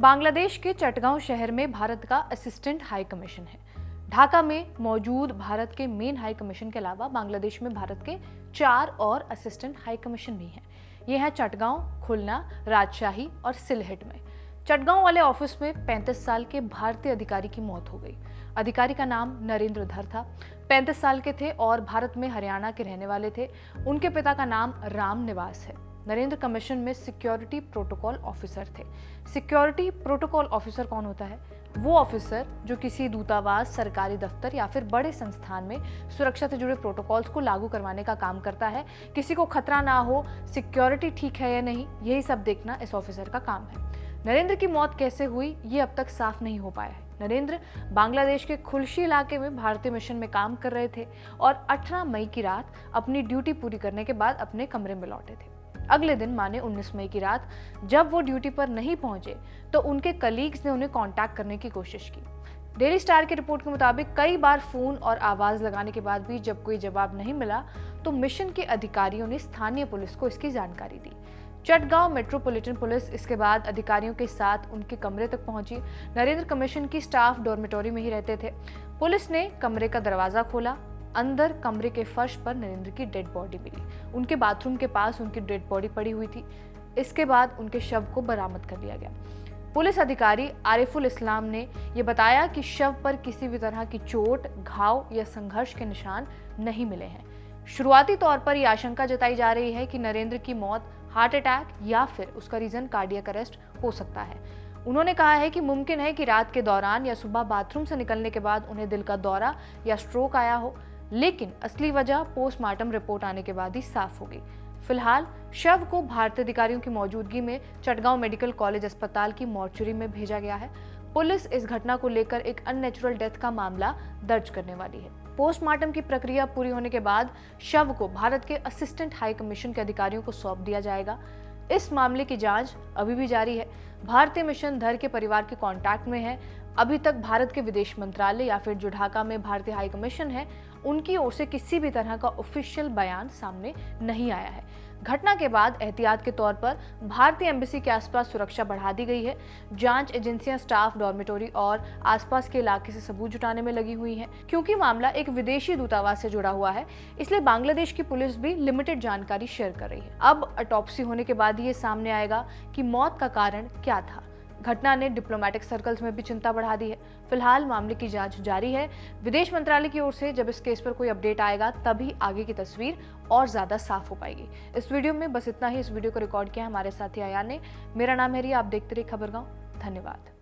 बांग्लादेश के चटगांव शहर में भारत का असिस्टेंट हाई कमीशन है। ढाका में मौजूद भारत के मेन हाई कमीशन के अलावा बांग्लादेश में भारत के 4 और असिस्टेंट हाई कमीशन भी हैं। ये हैं चटगांव, खुलना, राजशाही और सिलहट में। चटगांव वाले ऑफिस में 35 साल के भारतीय अधिकारी की मौत हो गई। अधिकारी का नाम नरेंद्र धर था। 35 साल के थे और भारत में हरियाणा के रहने वाले थे। उनके पिता का नाम राम निवास है। नरेंद्र कमीशन में सिक्योरिटी प्रोटोकॉल ऑफिसर थे। सिक्योरिटी प्रोटोकॉल ऑफिसर कौन होता है? वो ऑफिसर जो किसी दूतावास, सरकारी दफ्तर या फिर बड़े संस्थान में सुरक्षा से जुड़े प्रोटोकॉल्स को लागू करवाने का काम करता है। किसी को खतरा ना हो, सिक्योरिटी ठीक है या नहीं, यही सब देखना इस ऑफिसर का काम है। नरेंद्र की मौत कैसे हुई, ये अब तक साफ नहीं हो पाया है। नरेंद्र बांग्लादेश के खुलशी इलाके में भारतीय मिशन में काम कर रहे थे और 18 मई की रात अपनी ड्यूटी पूरी करने के बाद अपने कमरे में लौटे थे। अगले दिन माने 19 मई की रात जब वो ड्यूटी पर नहीं पहुंचे तो उनके कलीग्स ने उन्हें कांटेक्ट करने की कोशिश की। डेली स्टार की रिपोर्ट के मुताबिक कई बार फोन और आवाज लगाने के बाद भी जब कोई जवाब नहीं मिला तो मिशन के अधिकारियों ने स्थानीय पुलिस को इसकी जानकारी दी। चटगांव मेट्रोपॉलिटन पुलिस इसके बाद अधिकारियों के साथ उनके कमरे तक पहुंची। नरेंद्र कमीशन की स्टाफ डॉर्मेटोरी में ही रहते थे। पुलिस ने कमरे का दरवाजा खोला। अंदर कमरे के फर्श पर नरेंद्र की डेड बॉडी मिली। उनके बाथरूम के पास उनकी डेड बॉडी पड़ी हुई थी। इसके बाद उनके शव को बरामद कर लिया गया। पुलिस अधिकारी आरिफुल इस्लाम ने यह बताया कि शव पर किसी भी तरह की चोट, घाव या संघर्ष के निशान नहीं मिले हैं। शुरुआती तौर पर यह आशंका जताई जा रही है कि नरेंद्र की मौत हार्ट अटैक या फिर उसका रीजन कार्डियक अरेस्ट हो सकता है। उन्होंने कहा है कि मुमकिन है कि रात के दौरान या सुबह बाथरूम से निकलने के बाद उन्हें दिल का दौरा या स्ट्रोक आया हो, लेकिन असली वजह पोस्टमार्टम रिपोर्ट आने के बाद ही साफ होगी। फिलहाल शव को भारतीय अधिकारियों की मौजूदगी में चटगांव मेडिकल कॉलेज अस्पताल की मॉर्चरी में भेजा गया है। पुलिस इस घटना को लेकर एक अननेचुरल डेथ का मामला दर्ज करने वाली है। पोस्टमार्टम की प्रक्रिया पूरी होने के बाद शव को भारत के असिस्टेंट हाई कमीशन के अधिकारियों को सौंप दिया जाएगा। इस मामले की जांच अभी भी जारी है। भारतीय मिशन धर के परिवार के कांटेक्ट में है। अभी तक भारत के विदेश मंत्रालय या फिर जो ढाका में भारतीय हाई कमीशन है, उनकी ओर से किसी भी तरह का ऑफिशियल बयान सामने नहीं आया है। घटना के बाद एहतियात के तौर पर भारतीय एम्बेसी के आसपास सुरक्षा बढ़ा दी गई है। जांच एजेंसियां स्टाफ डॉर्मेटोरी और आसपास के इलाके से सबूत जुटाने में लगी हुई हैं। क्योंकि मामला एक विदेशी दूतावास से जुड़ा हुआ है, इसलिए बांग्लादेश की पुलिस भी लिमिटेड जानकारी शेयर कर रही है। अब ऑटोप्सी होने के बाद ये सामने आएगा कि मौत का कारण क्या था। घटना ने डिप्लोमेटिक सर्कल्स में भी चिंता बढ़ा दी है। फिलहाल मामले की जांच जारी है। विदेश मंत्रालय की ओर से जब इस केस पर कोई अपडेट आएगा तभी आगे की तस्वीर और ज्यादा साफ हो पाएगी। इस वीडियो में बस इतना ही। इस वीडियो को रिकॉर्ड किया हमारे साथी आयान ने। मेरा नाम है रिया, आप देखते रहिए खबरगांव। धन्यवाद।